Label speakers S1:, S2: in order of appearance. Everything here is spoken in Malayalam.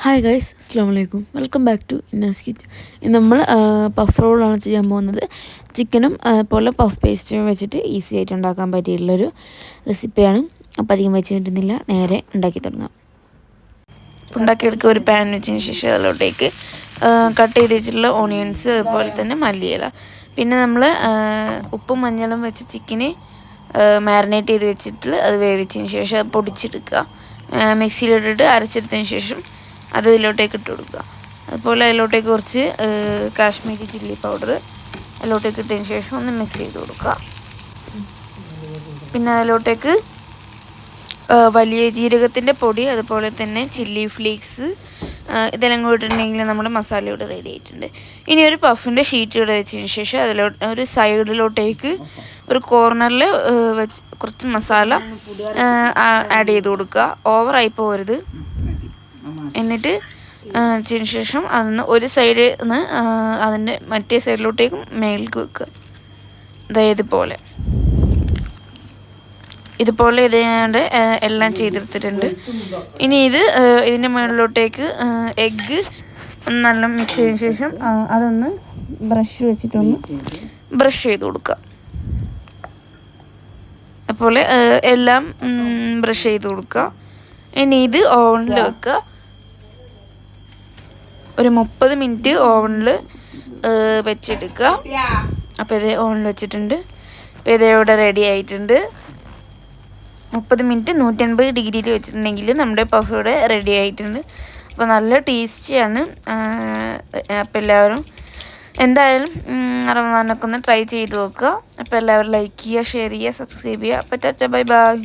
S1: ഹായ് ഗൈസ്, അസ്സാം വലൈക്കും. Welcome back to Inna's kitchen. നമ്മൾ പഫ് റോളാണ് ചെയ്യാൻ പോകുന്നത്. ചിക്കനും അതുപോലെ പഫ് പേസ്റ്റും വെച്ചിട്ട് ഈസി ആയിട്ട് ഉണ്ടാക്കാൻ പറ്റിയിട്ടുള്ളൊരു റെസിപ്പിയാണ്. അപ്പോൾ അധികം വെച്ച് കിട്ടുന്നില്ല, നേരെ ഉണ്ടാക്കി തുടങ്ങാം. ഉണ്ടാക്കിയെടുക്കുക. ഒരു പാൻ വെച്ചതിന് ശേഷം അതിലോട്ടേക്ക് കട്ട് ചെയ്ത് വെച്ചിട്ടുള്ള ഓണിയൻസ്, അതുപോലെ തന്നെ മല്ലിയില, പിന്നെ നമ്മൾ ഉപ്പും മഞ്ഞളും വെച്ച് ചിക്കന് മാരിനേറ്റ് ചെയ്ത് വെച്ചിട്ട് അത് വേവിച്ചതിന് ശേഷം അത് പൊടിച്ചെടുക്കുക. മിക്സിയിലിട്ടിട്ട് അരച്ചെടുത്തതിന് ശേഷം അത് ഇതിലോട്ടേക്ക് ഇട്ട് കൊടുക്കുക. അതുപോലെ അതിലോട്ടേക്ക് കുറച്ച് കാശ്മീരി ചില്ലി പൗഡർ അതിലോട്ടേക്ക് ഇട്ടതിന് ശേഷം ഒന്ന് മിക്സ് ചെയ്ത് കൊടുക്കുക. പിന്നെ അതിലോട്ടേക്ക് വലിയ ജീരകത്തിൻ്റെ പൊടി, അതുപോലെ തന്നെ ചില്ലി ഫ്ലേക്സ്, ഇതെല്ലാം കൂടി ഇട്ടിട്ടുണ്ടെങ്കിൽ നമ്മുടെ മസാല ഇവിടെ റെഡി ആയിട്ടുണ്ട്. ഇനി ഒരു പഫിൻ്റെ ഷീറ്റ് ഇവിടെ വെച്ചതിന് ശേഷം അതിലോട്ട് ഒരു സൈഡിലോട്ടേക്ക് ഒരു കോർണറിൽ വെച്ച് കുറച്ച് മസാല ആഡ് ചെയ്ത് കൊടുക്കുക. ഓവറായി പോകരുത്. എന്നിട്ട് വെച്ചതിന് ശേഷം അതിന് ഒരു സൈഡിൽ നിന്ന് അതിൻ്റെ മറ്റേ സൈഡിലോട്ടേക്കും മേലേക്ക് വെക്കുക. അതായത് ഇതുപോലെ ഇതേണ്ട് എല്ലാം ചെയ്തെടുത്തിട്ടുണ്ട്. ഇനി ഇതിൻ്റെ മുകളിലോട്ടേക്ക് എഗ്ഗ് നല്ല മിക്സ് ചെയ്തതിന് ശേഷം അതൊന്ന് ബ്രഷ് വെച്ചിട്ടൊന്ന് ബ്രഷ് ചെയ്ത് കൊടുക്കുക. അതുപോലെ എല്ലാം ബ്രഷ് ചെയ്ത് കൊടുക്കുക. ഇനി ഇത് ഓവനിൽ വെക്കുക. ഒരു 30 മിനിറ്റ് ഓവനിൽ വെച്ചെടുക്കുക. അപ്പോൾ ഇത് ഓവനിൽ വെച്ചിട്ടുണ്ട്. അപ്പോൾ ഇത് ഇവിടെ റെഡി ആയിട്ടുണ്ട്. 30 മിനിറ്റ് 180 ഡിഗ്രിയിൽ വെച്ചിട്ടുണ്ടെങ്കിൽ നമ്മുടെ പഫ് ഇവിടെ റെഡി ആയിട്ടുണ്ട്. അപ്പോൾ നല്ല ടേസ്റ്റിയാണ്. അപ്പോൾ എല്ലാവരും എന്തായാലും റമദാനൊക്കെ ഒന്ന് ട്രൈ ചെയ്ത് നോക്കുക. അപ്പോൾ എല്ലാവരും ലൈക്ക് ചെയ്യുക, ഷെയർ ചെയ്യുക, സബ്സ്ക്രൈബ് ചെയ്യുക. അപ്പോൾ ടാറ്റ, ബൈ ബൈ.